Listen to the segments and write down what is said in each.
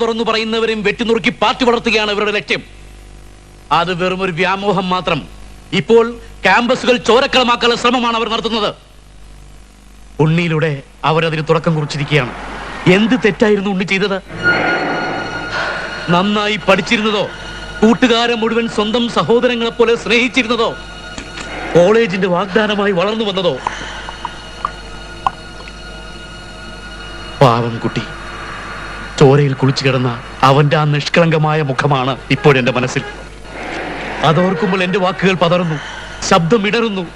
തുറന്നു പറയുന്നവരും വെട്ടിനുറുക്കി പാർട്ടി വളർത്തുകയാണ് ഇവരുടെ ലക്ഷ്യം. അത് വെറും ഒരു വ്യാമോഹം മാത്രം. ഇപ്പോൾ ക്യാമ്പസുകൾ ചോരക്കളമാക്കാനുള്ള ശ്രമമാണ് അവർ നടത്തുന്നത്. ഉണ്ണിയിലൂടെ അവരതിന് തുടക്കം കുറിച്ചിരിക്കുകയാണ്. എന്ത് തെറ്റായിരുന്നു ഉണ്ണി ചെയ്തത്? നന്നായി പഠിച്ചിരുന്നതോ? കൂട്ടുകാരെ മുഴുവൻ സ്വന്തം സഹോദരങ്ങളെ പോലെ സ്നേഹിച്ചിരുന്നതോ? കോളേജിന്റെ വാഗ്ദാനമായി വളർന്നു വന്നതോ? പാവം കുട്ടി, ചോരയിൽ കുളിച്ചു കിടന്ന അവന്റെ ആ നിഷ്കളങ്കമായ മുഖമാണ് ഇപ്പോഴെന്റെ മനസ്സിൽ. അതോർക്കുമ്പോൾ എന്റെ വാക്കുകൾ പതറുന്നു, ശബ്ദം ഇടറുന്നു,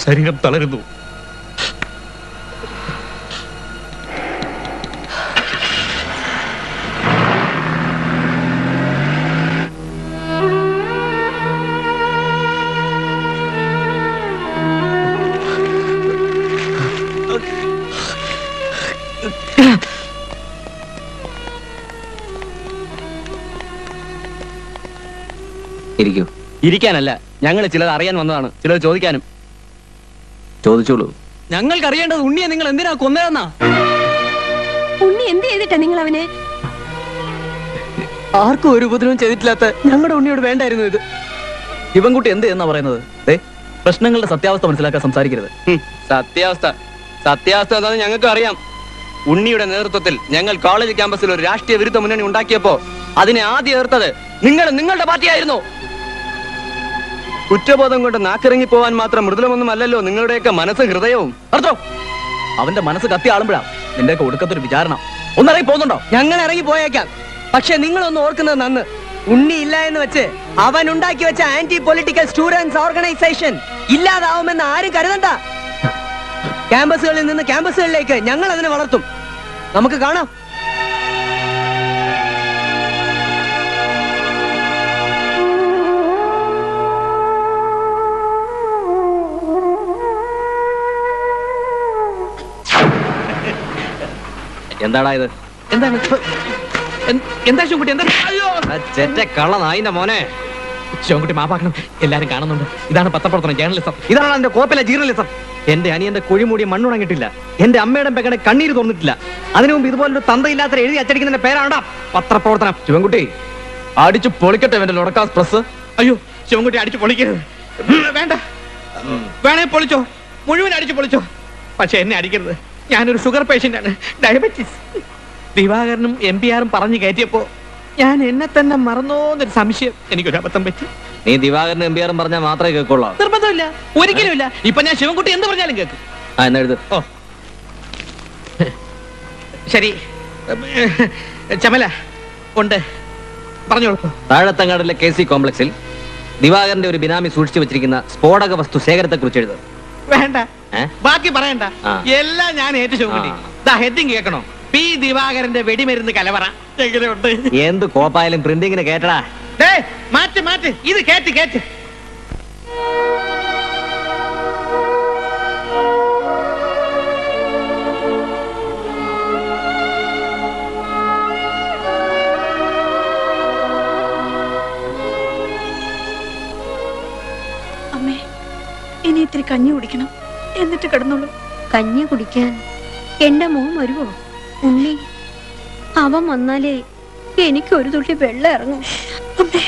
ശരീരം തളരുന്നു. ഇരിക്കൂ. ഇരിക്കാനല്ല, ഞങ്ങൾ ചിലത് അറിയാൻ വന്നതാണ്, ചിലത് ചോദിക്കാനും. ചോദിച്ചോളൂ. ഞങ്ങൾക്ക് അറിയേണ്ടത് ഉണ്ണിയെ നിങ്ങൾ എന്തിനാ കൊന്നതെന്നാ. ഉണ്ണി എന്ത് ചെയ്തിട്ടാ നിങ്ങൾ അവനെ? ആർക്കും ഒരു ഉപദ്രവം ചെയ്തിട്ടില്ലാത്ത ഞങ്ങളുടെ ഉണ്ണിയോട് വേണ്ടായിരുന്നു ഇത്. ഇവൻകുട്ടി എന്ത് എന്നാ പറയുന്നത്? പ്രശ്നങ്ങളുടെ സത്യാവസ്ഥ മനസ്സിലാക്കാൻ സംസാരിക്കരുത്. സത്യാവസ്ഥ എന്താണെന്ന് ഞങ്ങൾക്ക് അറിയാം. ഉണ്ണിയുടെ നേതൃത്വത്തിൽ ഞങ്ങൾ കോളേജ് ക്യാമ്പസിൽ ഒരു രാഷ്ട്രീയ വിരുദ്ധ മുന്നണി ഉണ്ടാക്കിയപ്പോ അതിനെ ആദ്യം എതിർത്തത് നിങ്ങളുടെ പാർട്ടിയായിരുന്നു. കുറ്റബോധം കൊണ്ട് നാക്കിറങ്ങി പോവാൻ മാത്രം മൃദുലമൊന്നും അല്ലല്ലോ നിങ്ങളുടെയൊക്കെ മനസ്സ് ഹൃദയവും. അർത്ഥോ അവന്റെ മനസ്സ് കത്തി ആളുമ്പോഴാ നിന്റെയൊക്കെ ഒടുക്കത്തൊരു വിചാരണ. ഒന്നിറങ്ങി പോകുന്നുണ്ടോ? ഞങ്ങൾ ഇറങ്ങി പോയേക്കാം, പക്ഷെ നിങ്ങളൊന്ന് ഓർക്കുന്നത് നന്ന്. ഉണ്ണി ഇല്ല എന്ന് വെച്ച് അവൻ ഉണ്ടാക്കി വെച്ച ആന്റി പൊളിറ്റിക്കൽ സ്റ്റുഡൻസ് ഓർഗനൈസേഷൻ ഇല്ലാതാവുമെന്ന് ആരും കരുതണ്ട. ക്യാമ്പസുകളിൽ നിന്ന് ക്യാമ്പസുകളിലേക്ക് ഞങ്ങൾ അതിനെ വളർത്തും. നമുക്ക് കാണാം. എന്താടാ ഇത്? എന്താണ് എന്താ ശിവൻകുട്ടി? എന്താ കള്ള നായിന്റെ മോനെ? ശിവൻകുട്ടി മാപ്പാക്കണം, എല്ലാരും കാണുന്നുണ്ട്. ഇതാണ് പത്രപ്രവർത്തനം, ജേർണലിസം. ഇതാണ് എന്റെ കോപ്പിലെ ജേർണലിസം. എന്റെ അനിയന്റെ കുഴിമൂടി മണ്ണുണങ്ങിട്ടില്ല, എന്റെ അമ്മയുടെ പെകടെ കണ്ണീര് തോന്നിട്ടില്ല. അതിനു മുമ്പ് ഇതുപോലൊരു തന്തയില്ലാത്ത എഴുതി അച്ചടിക്കുന്നതിന്റെ പേരാണ് പത്രപ്രവർത്തനം. ശിവൻകുട്ടി അടിച്ചു പൊളിക്കട്ടെ എന്റെ ലൊടക്കാസ് പ്രസ്. അയ്യോ ശിവൻകുട്ടി, അടിച്ചു പൊളിക്കരുത്. വേണ്ട, വേണേ പൊളിച്ചോ, മുഴുവൻ അടിച്ചു പൊളിച്ചോ, പക്ഷെ എന്നെ അടിക്കരുത്. ഞാനൊരു ഷുഗർ പേഷ്യന്റ് ആണ്, ഡയബറ്റീസ്. ദിവാകരനും MP-ആറും പറഞ്ഞു കയറ്റിയപ്പോ ഞാൻ എന്നെ തന്നെ മറന്നോന്നൊരു സംശയം. എനിക്കൊരു അബദ്ധം പറ്റി. നീ ദിവാകരനും MP-ആറും പറഞ്ഞാൽ മാത്രമേ കേൾക്കുള്ളൂ. നിർബന്ധമില്ല, ഒരിക്കലും ഇല്ല. ഇപ്പൊ ഞാൻ ശിവൻകുട്ടി എന്ത് പറഞ്ഞാലും കേൾക്കും. എന്നെഴുത്. ഓ ശരി. ചമല ഉണ്ട്, പറഞ്ഞോളൂ. താഴത്തങ്ങാടിലെ KC കോംപ്ലക്സിൽ ദിവാകരന്റെ ഒരു ബിനാമി സൂക്ഷിച്ചു വെച്ചിരിക്കുന്ന സ്ഫോടക വസ്തു ശേഖരത്തെ കുറിച്ച് എഴുതും. വേണ്ട, ബാക്കി പറയണ്ട, എല്ലാം ഞാൻ ഏറ്റു. ശിവൻകുട്ടി ഹെഡിങ് കേൾക്കണോ? P. ദിവാകരന്റെ വെടിമരുന്ന് കലവറ. എങ്ങനെയുണ്ട്? എന്ത് കോപ്പായാലും പ്രിന്റിങ്ങിന് കേട്ടടാ. മാറ്റ്, ഇത് കേറ്റ്. അമ്മേ, ഇനി ഇത്തിരി കഞ്ഞി കുടിക്കണം, എന്നിട്ട് കിടന്നോളൂ. കഞ്ഞി കുടിക്കാൻ എന്റെ മോൻ വരുവോ? ഉണ്ണി അവൻ വന്നാലേ എനിക്ക് ഒരു തുള്ളി വെള്ളം ഇറങ്ങും. അമ്മേ,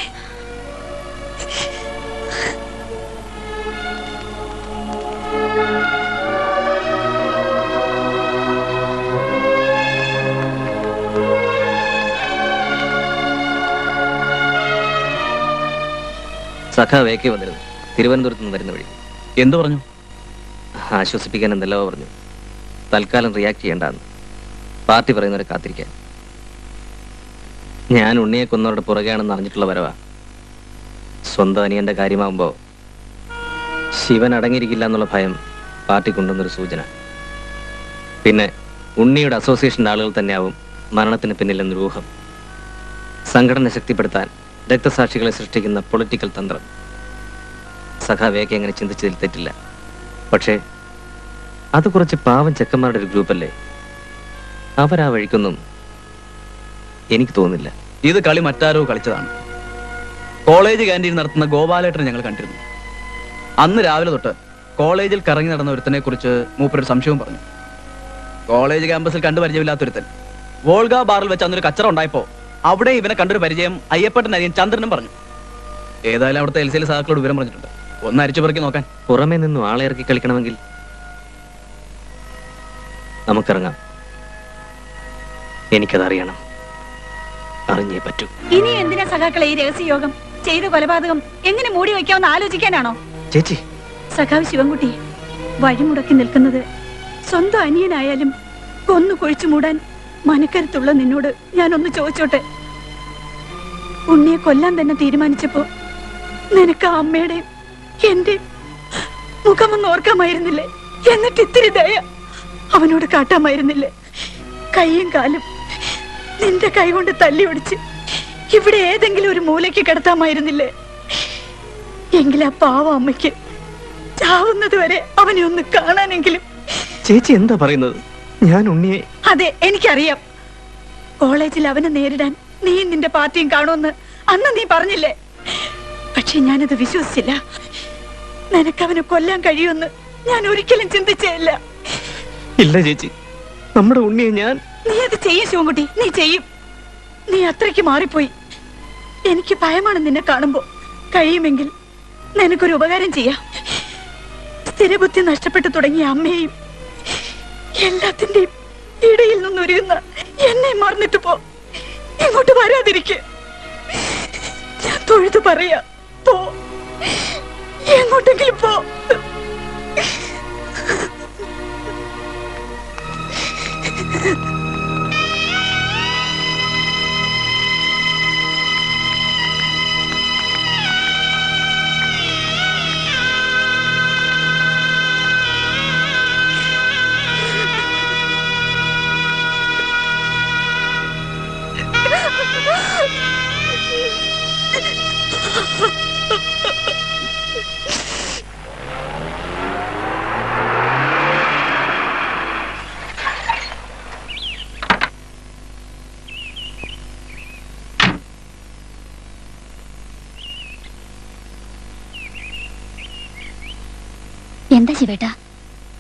സഖാവേക്ക് വന്നിരുന്നു, തിരുവനന്തപുരത്ത് നിന്ന് വരുന്ന വഴി. എന്തു പറഞ്ഞു? ആശ്വസിപ്പിക്കാൻ എന്തെല്ലോ പറഞ്ഞു. തൽക്കാലം റിയാക്ട് ചെയ്യേണ്ടെന്ന്, പാർട്ടി പറയുന്നവരെ കാത്തിരിക്കാൻ. ഞാൻ ഉണ്ണിയെ കൊന്നവരുടെ പുറകെയാണെന്ന് അറിഞ്ഞിട്ടുള്ള വരവാ. സ്വന്തം അനിയന്റെ കാര്യമാകുമ്പോ ശിവൻ അടങ്ങിയിരിക്കില്ല എന്നുള്ള ഭയം പാർട്ടി കൊണ്ടുവന്നൊരു സൂചന. പിന്നെ ഉണ്ണിയുടെ അസോസിയേഷൻ്റെ ആളുകൾ തന്നെയാവും മരണത്തിന് പിന്നിലെന്നൊരു ഊഹം. സംഘടന ശക്തിപ്പെടുത്താൻ രക്തസാക്ഷികളെ സൃഷ്ടിക്കുന്ന പൊളിറ്റിക്കൽ തന്ത്രം. സഖാവേക്ക് എങ്ങനെ ചിന്തിച്ചതിൽ തെറ്റില്ല. പക്ഷേ അത് കുറച്ച് പാവം ചെക്കന്മാരുടെ ഒരു ഗ്രൂപ്പല്ലേ. അവരാ വഴിക്കൊന്നും എനിക്ക് തോന്നുന്നില്ല. ഇത് കളി മറ്റാരോ കളിച്ചതാണ്. കോളേജ് ക്യാൻറ്റീൻ നടത്തുന്ന ഗോപാലേട്ടനെ ഞങ്ങൾ കണ്ടിരുന്നു. അന്ന് രാവിലെ തൊട്ട് കോളേജിൽ കറങ്ങി നടന്ന ഒരുത്തനെ കുറിച്ച് മൂപ്പരൊരു സംശയവും പറഞ്ഞു. കോളേജ് ക്യാമ്പസിൽ കണ്ടു പരിചയമില്ലാത്തൊരുത്തൻ വോൾഗ ബാറിൽ വെച്ച് അന്നൊരു കച്ചറ ഉണ്ടായപ്പോ അവിടെ ഇവനെ കണ്ടൊരു പരിചയം അയ്യപ്പട്ടൻ അരിയൻ ചന്ദ്രനും പറഞ്ഞു. ഏതായാലും അവിടുത്തെ എൽസിയിലെ സഹാക്കളോട് വിവരം പറഞ്ഞിട്ടുണ്ട്. ഒന്ന് അരിച്ചു പെറുക്കി നോക്കാൻ. പുറമെ നിന്നും ആളെ ഇറക്കി കളിക്കണമെങ്കിൽ നമുക്കിറങ്ങാം. എനിക്കതറിയണം, അറിഞ്ഞേ പറ്റൂ. ഇനി എന്തിനാ സഖാക്കളെ ഈ രഹസ്യയോഗം? ചെയ്ത കൊലപാതകം എങ്ങനെ മൂടി വയ്ക്കാമെന്ന് ആലോചിക്കാനാണോ? ചേച്ചി, സഖാവ് ശിവൻകുട്ടി, വഴിമുടക്കി നിൽക്കുന്നത് സ്വന്തം അനിയനായാലും കൊന്നു കുഴിച്ചു മൂടാൻ മനക്കരുത്തുള്ള നിന്നോട് ഞാനൊന്ന് ചോദിച്ചോട്ടെ. ഉണ്ണിയെ കൊല്ലാൻ തന്നെ തീരുമാനിച്ചപ്പോ നിനക്ക് അമ്മയുടെ എന്റെ മുഖമൊന്ന് ഓർക്കാമായിരുന്നില്ലേ? എന്നിട്ട് ഇത്തിരി ദയ അവനോട് കാട്ടാമായിരുന്നില്ലേ? കൈയും കാലും നിന്റെ കൈ കൊണ്ട് തല്ലി ഒടിച്ച് ഇവിടെ ഏതെങ്കിലും ഒരു മൂലയ്ക്ക് കിടത്താമായിരുന്നില്ലേ? എങ്കിലാ പാവ അമ്മയ്ക്ക് ചാവുന്നത് വരെ അവനെ ഒന്ന് കാണാനെങ്കിലും. ചേച്ചി എന്താ പറയുന്നത്? ഞാൻ ഉണ്ണിയെ... അതെ, എനിക്കറിയാം. കോളേജിൽ അവനെ നേരിടാൻ നീയും നിന്റെ പാർട്ടിയും കാണുമെന്ന് അന്ന് നീ പറഞ്ഞില്ലേ? പക്ഷെ ഞാനത് വിശ്വസിച്ചില്ല. നിനക്കവനെ കൊല്ലാൻ കഴിയുമെന്ന് ഞാൻ ഒരിക്കലും ചിന്തിച്ചേയില്ല. ഇല്ല ചേച്ചി, നമ്മുടെ ഉണ്ണിയെ ഞാൻ... നീ അത് ചെയ്യും ശിവൻകുട്ടി, നീ ചെയ്യും. നീ അത്രയ്ക്ക് മാറിപ്പോയി. എനിക്ക് ഭയമാണ് നിന്നെ കാണുമ്പോ. കഴിയുമെങ്കിൽ നിനക്കൊരു ഉപകാരം ചെയ്യാം. സ്ഥിരബുദ്ധി നഷ്ടപ്പെട്ടു തുടങ്ങിയ അമ്മയെയും എല്ലാത്തിന്റെയും ഇടയിൽ നിന്നൊരുങ്ങുന്ന എന്നെ മറന്നിട്ട് പോ. ഇങ്ങോട്ട് വരാതിരിക്കെ. ഞാൻ തൊഴുതു പറയാ, പോ, എങ്ങോട്ടെങ്കിലും പോ. എന്താ ശിവേട്ടാ,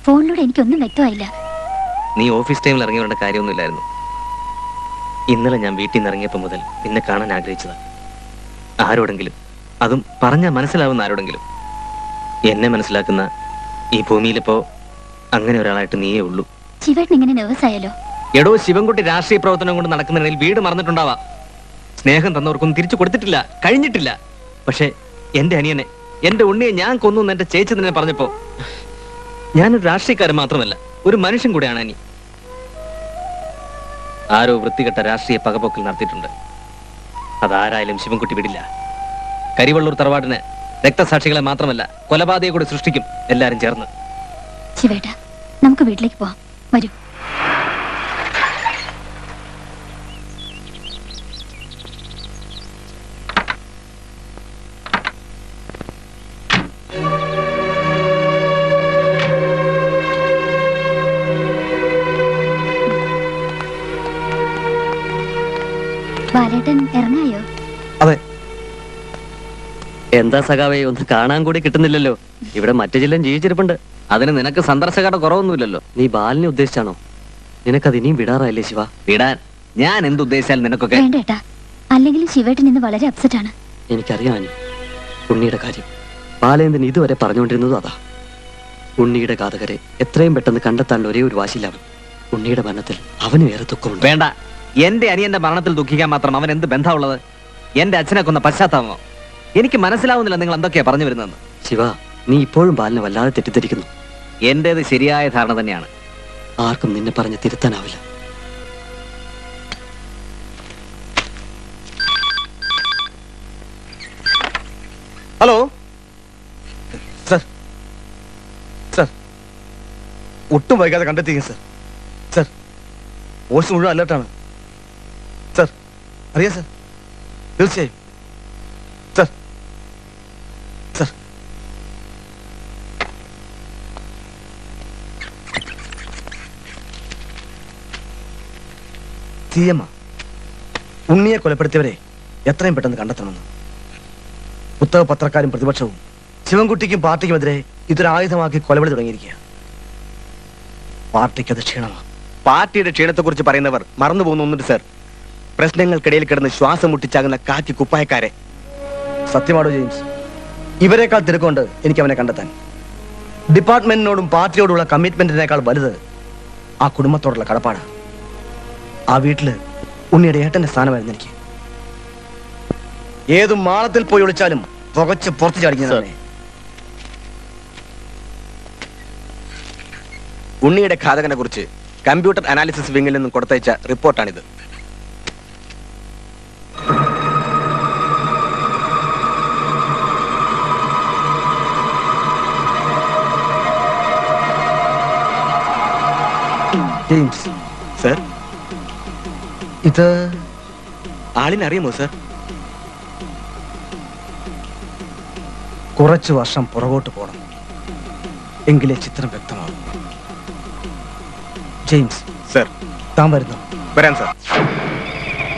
ഫോണിലൂടെ എനിക്കൊന്നും വ്യക്തമായില്ല. നീ ഓഫീസ് ടൈമിൽ ഇറങ്ങി വരേണ്ട കാര്യമൊന്നുമില്ലായിരുന്നു. ഇന്നലെ ഞാൻ വീട്ടിൽ നിന്ന് ഇറങ്ങിയപ്പോൾ മുതൽ നിന്നെ കാണാൻ ആഗ്രഹിച്ചതാ. ആരോടെങ്കിലും, അതും പറഞ്ഞാൽ മനസ്സിലാവുന്ന ആരോടെങ്കിലും. എന്നെ മനസ്സിലാക്കുന്ന ഈ ഭൂമിയിലിപ്പോ അങ്ങനെ ഒരാളായിട്ട് നീയേ ഉള്ളൂ. ശിവേട്ടൻ ഇങ്ങനെ നെർവസ് ആയാലോ? എടോ, ശിവൻകുട്ടി രാഷ്ട്രീയ പ്രവർത്തനം കൊണ്ട് നടക്കുന്നതിനിടയിൽ വീട് മറന്നിട്ടുണ്ടാവാം. സ്നേഹം തന്നവർക്കൊന്നും തിരിച്ചു കൊടുത്തിട്ടില്ല, കഴിഞ്ഞിട്ടില്ല. പക്ഷെ എന്റെ അനിയനെ, എന്റെ ഉണ്ണിയെ ഞാൻ കൊന്നു എന്ന് എന്റെ ചേച്ചി തന്നെ പറഞ്ഞപ്പോ ഞാനൊരു രാഷ്ട്രീയക്കാരൻ മാത്രമല്ല, ഒരു മനുഷ്യൻ കൂടെയാണ് അനി. ആരോ വൃത്തികെട്ട രാഷ്ട്രീയ പകപോക്കൽ നടത്തിയിട്ടുണ്ട്. അതാരായാലും ശിവൻകുട്ടി വിടില്ല. കരിവള്ളൂർ തറവാടിന് രക്തസാക്ഷികളെ മാത്രമല്ല, കൊലപാതകയെ കൂടി സൃഷ്ടിക്കും എല്ലാരും ചേർന്ന്. ശിവേട്ടാ, നമുക്ക് വീട്ടിലേക്ക് പോവാം. വരൂ. ബാലേട്ടൻ ഇറങ്ങായോ? അതെ. എന്താ സഖാവേ, ഒന്ന് കാണാൻ കൂടി കിട്ടുന്നില്ലല്ലോ. ഇവിടെ മറ്റു ജില്ലം ജീവിച്ചിരിപ്പുണ്ട്. അതിന് നിനക്ക് സന്ദർശകരുടെ കുറവൊന്നുമില്ലല്ലോ. നീ ബാലിനെ ഉദ്ദേശിച്ചാണോ? നിനക്കത് ഇനിയും വിടാറായില്ലേ ശിവ? വിടാൻ ഞാൻ എന്തുദ്ദേശിച്ചാൽ നിനക്കൊക്കെ... വേണ്ടേട്ടാ, അല്ലെങ്കിലും ശിവേട്ടൻ ഇന്ന് വളരെ അപ്സെറ്റ് ആണ്. എനിക്കറിയാം അനി, ഉണ്ണിയുടെ കാര്യം. ബാലേന്ദ്രൻ ഇതുവരെ പറഞ്ഞുകൊണ്ടിരുന്നതും അതാ. ഉണ്ണിയുടെ ഘാതകരെ എത്രയും പെട്ടെന്ന് കണ്ടെത്താനുള്ള ഒരേ ഒരു വാശിയിലാണ്. ഉണ്ണിയുടെ മരണത്തിൽ അവന് വേറെ ദുഃഖമുണ്ട്. വേണ്ട, എന്റെ അനിയന്റെ മരണത്തിൽ ദുഃഖിക്കാൻ മാത്രം അവൻ എന്ത് ബന്ധമുള്ളത്? എന്റെ അച്ഛനെ കൊന്ന പശ്ചാത്താപമോ? എനിക്ക് മനസ്സിലാവുന്നില്ല നിങ്ങൾ എന്തൊക്കെയാ പറഞ്ഞു വരുന്നതെന്ന്. ശിവ, നീ ഇപ്പോഴും ബാലിനെ വല്ലാതെ തെറ്റിദ്ധരിക്കുന്നു. എന്റേത് ശരിയായ ധാരണ തന്നെയാണ്. ആർക്കും നിന്നെ പറഞ്ഞ് തിരുത്താനാവില്ല. ഹലോ സർ, സർ ഒട്ടും വൈകാതെ കണ്ടെത്തിക്കും സർ. സർ, ഫോഴ്സ് മുഴുവൻ അലേർട്ടാണ് സർ. അറിയാം സർ, തീർച്ചയായും സർ. സർ, CM ഉണ്ണിയെ കൊലപ്പെടുത്തിയവരെ എത്രയും പെട്ടെന്ന് കണ്ടെത്തണമെന്ന്. പുസ്തക പത്രക്കാരും പ്രതിപക്ഷവും ശിവൻകുട്ടിക്കും പാർട്ടിക്കുമെതിരെ ഇതൊരു ആയുധമാക്കി കൊലവിളി തുടങ്ങിയിരിക്കുക. പാർട്ടിക്ക് അത് ക്ഷീണമാണ്. പാർട്ടിയുടെ ക്ഷീണത്തെ കുറിച്ച് പറയുന്നവർ മറന്നു പോകുന്നുണ്ട് സർ. പ്രശ്നങ്ങൾക്കിടയിൽ കിടന്ന് ശ്വാസം മുട്ടിച്ചാകുന്ന കാക്കി കുപ്പായക്കാരെ. സത്യമാണോ ജെയിംസ്? ഇവരെക്കാൾ തിരക്കുണ്ട് എനിക്ക് അവനെ കണ്ടെത്താൻ. ഡിപ്പാർട്ട്മെന്റിനോടും പാർട്ടിയോടുള്ള കമ്മിറ്റ്മെന്റിനേക്കാൾ വലുത് ആ കുടുംബത്തോടുള്ള കടപ്പാടാ. ആ വീട്ടില് ഉണ്ണിയുടെ ഏട്ടന്റെ സ്ഥാനമായിരുന്നു എനിക്ക്. ഏതു മാളത്തിൽ പോയി ഒളിച്ചാലും പുകച്ച് പുറത്തു ചാടിക്കുന്നവനെ. ഉണ്ണിയുടെ ഘാതകനെ കുറിച്ച് കമ്പ്യൂട്ടർ അനാലിസിസ് വിങ്ങിൽ നിന്നും കൊടുത്തയച്ച റിപ്പോർട്ടാണിത്. ജെയിംസ്, സർ, ഇത് ആളിനറിയുമോ സർ? കുറച്ചു വർഷം പുറകോട്ട് പോകണം, എങ്കിലേ ചിത്രം വ്യക്തമാകും. ജെയിംസ്, സർ, താൻ വരുന്നു. വരാം സർ.